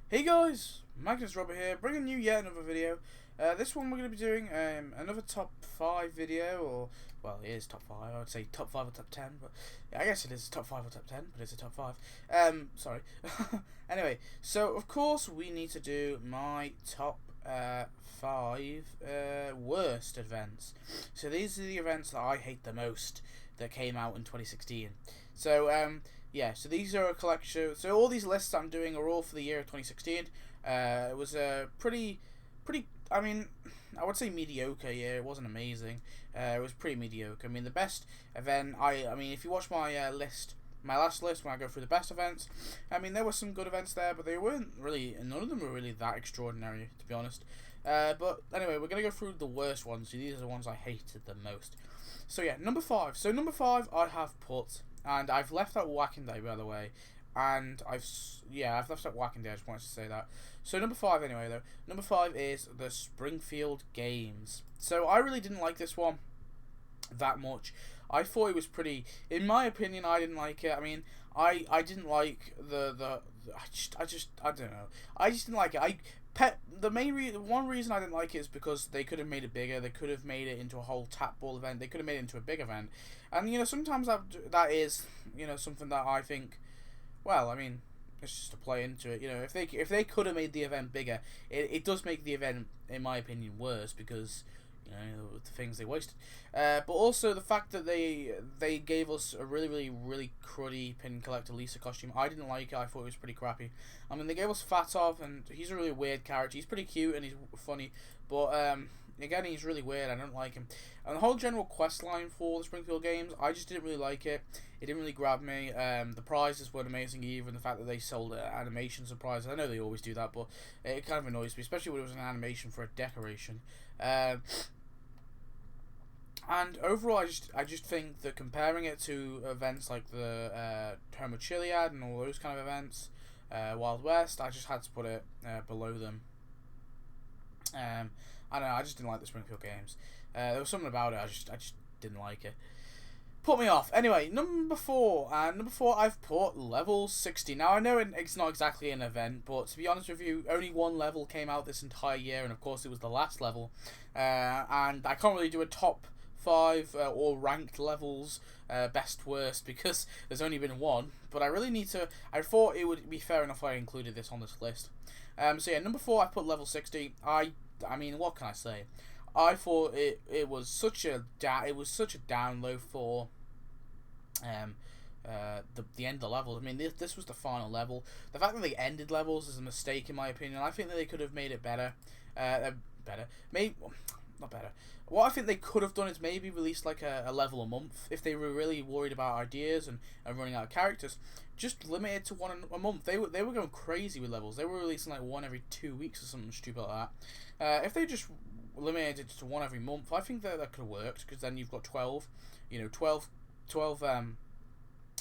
Hey guys, Magnus here, bringing you yet another video. This one we're going to be doing another top 5 video, or, well, it is top 5, I would say top 5 or top 10, but yeah, I guess it is top 5 or top 10, but it's a top 5. Sorry. Anyway, so of course we need to do my top 5 worst events. So these are the events that I hate the most that came out in 2016. So, yeah, so these are a collection. So all these lists I'm doing are all for the year of 2016. It was a pretty. I mean, I would say mediocre year. It wasn't amazing. It was pretty mediocre. I mean, the best event. I mean, if you watch my list, my last list when I go through the best events, I mean, there were some good events there, but they weren't really. None of them were really that extraordinary, to be honest. But anyway, we're gonna go through the worst ones. So these are the ones I hated the most. So yeah, number 5. So number 5, I have put. And I've left out Whacking Day, by the way. And I've left out Whacking Day, I just wanted to say that. So number 5 anyway, though. Number 5 is the Springfield Games. So I really didn't like this one that much. I thought it was pretty, in my opinion, I didn't like it. I mean, I didn't like I don't know. I just didn't like it. One reason I didn't like it is because they could have made it bigger. They could have made it into a whole tap ball event. They could have made it into a big event. And, sometimes that is, something that I think, well, I mean, it's just to play into it. If they could have made the event bigger, it does make the event, in my opinion, worse because, the things they wasted. But also the fact that they gave us a really cruddy Pin Collector Lisa costume. I didn't like it. I thought it was pretty crappy. I mean, they gave us Fatov, and he's a really weird character. He's pretty cute and he's funny, but again, he's really weird. I don't like him. And the whole general quest line for the Springfield Games, I just didn't really like it. It didn't really grab me. The prizes weren't amazing either, and the fact that they sold animations of prizes. I know they always do that, but it kind of annoys me, especially when it was an animation for a decoration. And overall, I just think that comparing it to events like the Homo Chiliad and all those kind of events, Wild West, I just had to put it below them. I don't know. I just didn't like the Springfield Games. There was something about it. I just didn't like it. Put me off. Anyway, number 4. Number 4, I've put level 60. Now I know it's not exactly an event, but to be honest with you, only one level came out this entire year, and of course it was the last level. And I can't really do a top 5 or ranked levels, best worst, because there's only been one. But I really need to. I thought it would be fair enough if I included this on this list. So yeah, number 4, I put level 60. I mean, what can I say? I thought it was such a down low for the end of the levels. I mean, this was the final level. The fact that they ended levels is a mistake in my opinion. I think that they could have made it better. Maybe not better. What I think they could have done is maybe release like a level a month if they were really worried about ideas and running out of characters. Just limit it to one a month. They were going crazy with levels. They were releasing like one every 2 weeks or something stupid like that. If they just limited it to one every month, I think that could have worked, because then you've got 12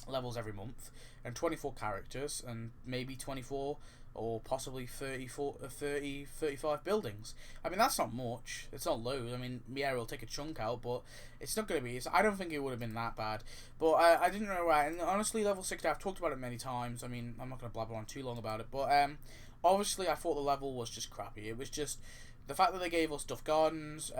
levels every month and 24 characters and maybe 24 or possibly 35 buildings. I mean, that's not much. It's not loads. I mean, yeah, it'll take a chunk out, but it's not going to be. I don't think it would have been that bad. But I didn't know why. And honestly, level 60, I've talked about it many times. I mean, I'm not going to blabber on too long about it. But obviously, I thought the level was just crappy. It was just the fact that they gave us Duff Gardens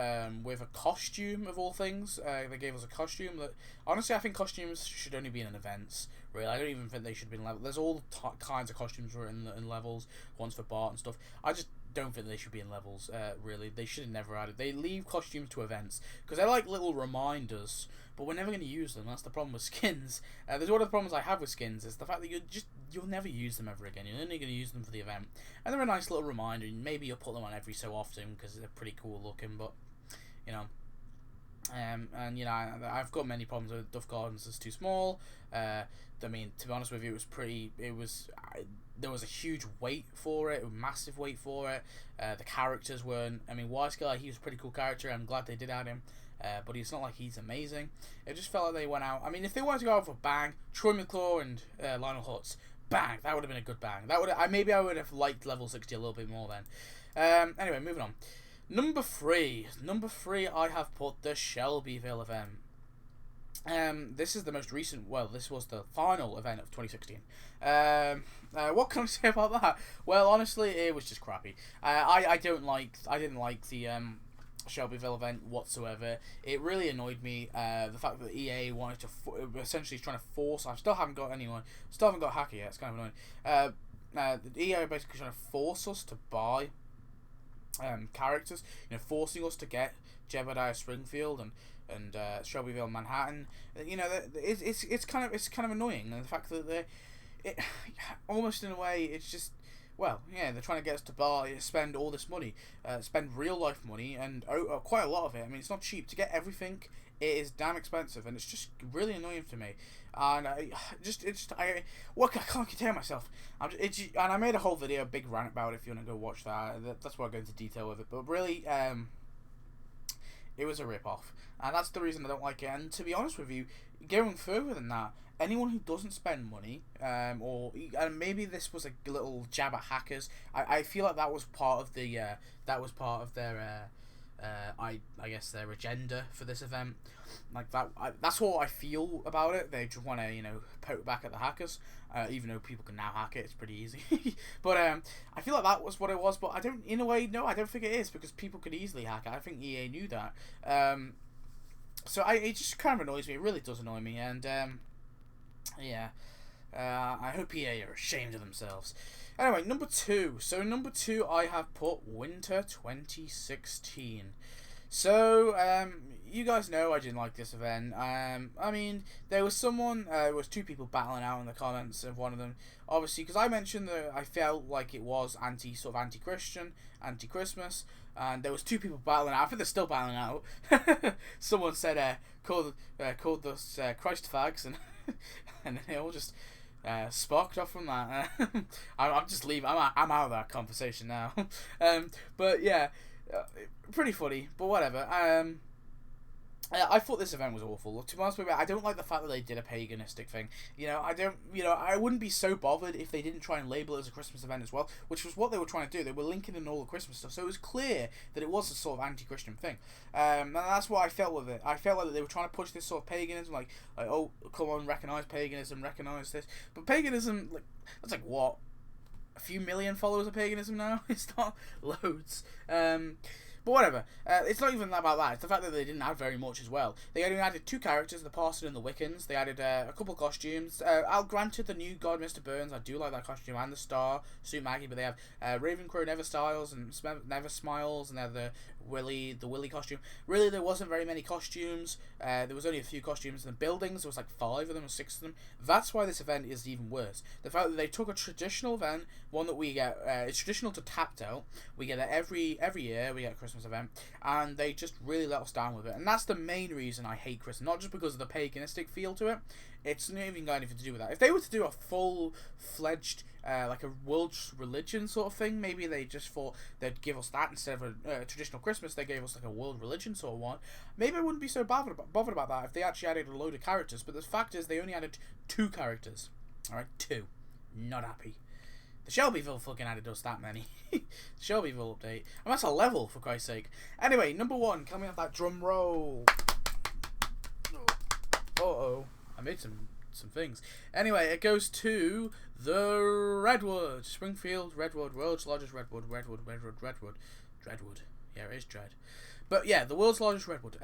with a costume, of all things. They gave us a costume that, honestly, I think costumes should only be in events. Really, I don't even think they should be in levels. There's all kinds of costumes in levels, ones for Bart and stuff. I just don't think they should be in levels, really. They should have never added. They leave costumes to events because they're like little reminders, but we're never going to use them. That's the problem with skins. There's one of the problems I have with skins is the fact that you'll never use them ever again. You're only going to use them for the event, and they're a nice little reminder. Maybe you'll put them on every so often because they're pretty cool looking, but and I've got many problems with Duff Gardens. It's too small. I mean, to be honest with you, there was a huge wait for it, a massive wait for it. The characters weren't. I mean, Wise Guy, he was a pretty cool character. I'm glad they did add him. But it's not like he's amazing. It just felt like they went out. I mean, if they wanted to go out for a bang, Troy McClure and Lionel Hutz, bang, that would have been a good bang. Maybe I would have liked level 60 a little bit more then. Anyway, moving on. Number 3, I have put the Shelbyville event. This is the most recent. Well, this was the final event of 2016. What can I say about that? Well, honestly, it was just crappy. I didn't like the Shelbyville event whatsoever. It really annoyed me. The fact that EA wanted to essentially trying to force. I still haven't got anyone. Still haven't got a hacker yet. It's kind of annoying. The EA are basically trying to force us to buy characters. Forcing us to get Jebediah Springfield and Shelbyville Manhattan. It's kind of annoying, and the fact that it almost in a way it's just. Well, yeah, they're trying to get us to spend all this money, spend real life money, and quite a lot of it. I mean, it's not cheap to get everything. It is damn expensive, and it's just really annoying to me. And I can't contain myself. And I made a whole video, a big rant about it. If you want to go watch that, that's why I go into detail with it. But really, it was a rip-off, and that's the reason I don't like it. And to be honest with you, going further than that, anyone who doesn't spend money, and maybe this was a little jab at hackers. I feel like that was part of their I guess their agenda for this event. Like that, that's what I feel about it. They just want to poke back at the hackers, even though people can now hack it. It's pretty easy. But I feel like that was what it was. But I don't, in a way, no, I don't think it is, because people could easily hack it. I think EA knew that. So it just kind of annoys me. It really does annoy me, and yeah. I hope EA are ashamed of themselves. Anyway, number 2. So number 2, I have put Winter 2016. So you guys know I didn't like this event. I mean, there was 2 people battling out in the comments of one of them. Obviously, because I mentioned that I felt like it was anti-Christian, anti-Christmas, and there was 2 people battling out. I think they're still battling out. Someone said, called us Christ fags, and and they all just sparked off from that. I'm just leaving. I'm out of that conversation now. But yeah, pretty funny. But whatever. I thought this event was awful. To be honest with you, I don't like the fact that they did a paganistic thing. I wouldn't be so bothered if they didn't try and label it as a Christmas event as well, which was what they were trying to do. They were linking in all the Christmas stuff, so it was clear that it was a sort of anti-Christian thing. And that's what I felt with it. I felt like they were trying to push this sort of paganism, like oh, come on, recognize paganism, recognize this. But paganism, that's like what? A few million followers of paganism now? It's not loads. But whatever, it's not even about that. It's the fact that they didn't add very much as well. They only added 2 characters, the Parson and the Wiccans. They added a couple of costumes. I'll grant it, the new God, Mr. Burns, I do like that costume, and the Star, Suit Maggie, but they have Ravencrow Never Styles and Never Smiles, and they have the Willy costume. Really, there wasn't very many costumes. There was only a few costumes in the buildings. There was like 5 of them or 6 of them. That's why this event is even worse. The fact that they took a traditional event, one that we get, it's traditional to Tapped Out. We get it every year. We get a Christmas event, and they just really let us down with it. And that's the main reason I hate Christmas. Not just because of the paganistic feel to it. It's not even got anything to do with that. If they were to do a full-fledged like a world religion sort of thing, maybe they just thought they'd give us that instead of a traditional Christmas. They gave us like a world religion sort of one. Maybe I wouldn't be so bothered about that if they actually added a load of characters. But the fact is, they only added 2 characters. All right, 2. Not happy. The Shelbyville fucking added us that many. Shelbyville update. And that's a level, for Christ's sake. Anyway, number 1, coming off that drum roll. Uh-oh. I made some things. Anyway, it goes to the Redwood. Springfield Redwood. World's largest redwood. Redwood. Yeah, it is Dread. But yeah, the world's largest redwood.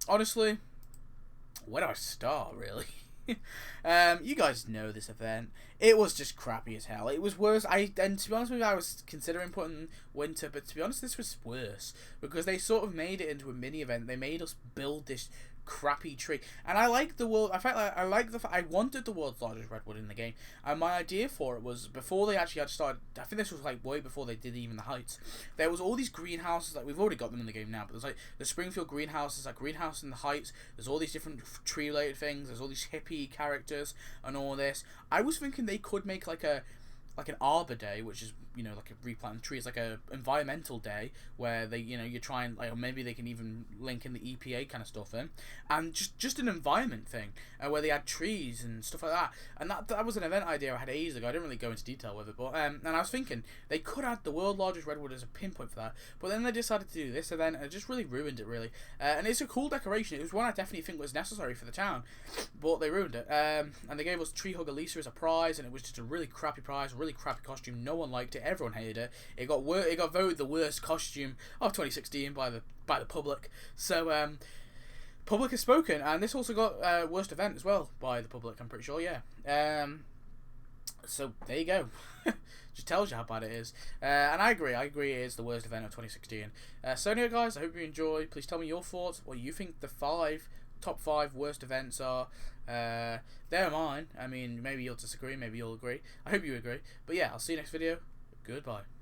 Honestly, where do I start, really? You guys know this event. It was just crappy as hell. It was worse. And to be honest with you, I was considering putting Winter, but to be honest, this was worse because they sort of made it into a mini event. They made us build this crappy tree, and I like the world. I felt like I wanted the world's largest redwood in the game, and my idea for it was before they actually had started. I think this was like way before they did even the heights. There was all these greenhouses, like we've already got them in the game now, but there's like the Springfield greenhouses, like greenhouse in the heights. There's all these different tree related things. There's all these hippie characters and all this. I was thinking they could make like a like an Arbor Day, which is, you know, like a replanting trees, like a environmental day where they, you know, you try and, like, or maybe they can even link in the EPA kind of stuff in, and just an environment thing where they had trees and stuff like that. And that was an event idea I had ages ago. I didn't really go into detail with it, but and I was thinking they could add the world's largest redwood as a pinpoint for that, but then they decided to do this event and it just really ruined it, really. And it's a cool decoration. It was one I definitely think was necessary for the town, but they ruined it. And they gave us Tree Hugger Lisa as a prize, and it was just a really crappy prize, really crappy costume. No one liked it. Everyone hated it. It got voted the worst costume of 2016 by the public. So public has spoken, and this also got worst event as well by the public. I'm pretty sure, yeah. So there you go. Just tells you how bad it is. And I agree it is the worst event of 2016. So anyway, guys, I hope you enjoy. Please tell me your thoughts, what you think the top 5 worst events are. They're mine. I mean, maybe you'll disagree, maybe you'll agree. I hope you agree. But yeah, I'll see you next video. Goodbye.